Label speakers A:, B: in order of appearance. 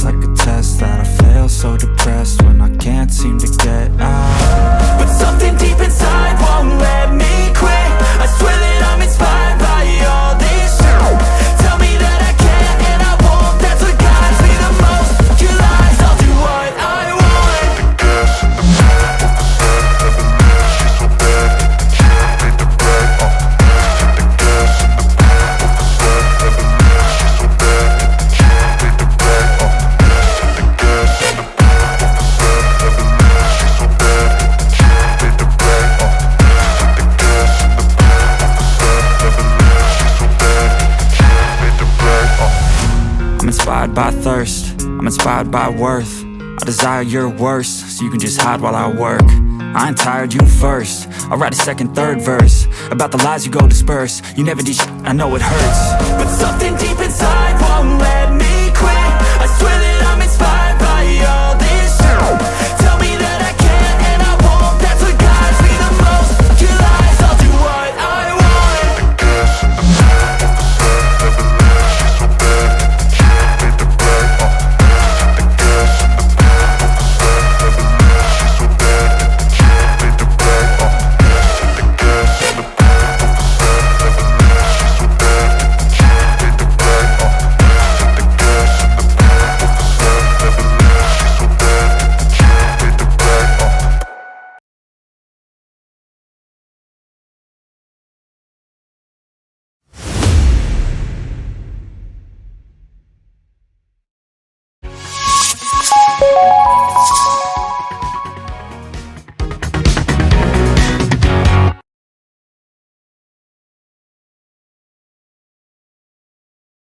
A: like a test that I fail, so depressed when I can't seem to get out.
B: But something deep inside won't let me quit. I swear that I'm inspired by all this shit. Tell me that I can and I won't. That's what guides me the most. Your lies, I'll do what I want.
C: The gas in the back of the set, never leave, she's so bad. Can't beat the brag, hit the gas in the back of the set, never leave, she's so bad. Can't beat the brag, hit the gas in the back of the set, never leave, she's so bad. Can't beat the brag, hit the gas in the back of the set, never leave, she's so bad. Can't beat the brag,
A: I'm inspired by thirst, I'm inspired by worth. I desire your worst, so you can just hide while I work. I ain't tired, you first. I'll write a second, third verse about the lies you go disperse. You never did shit, I know it hurts.
B: But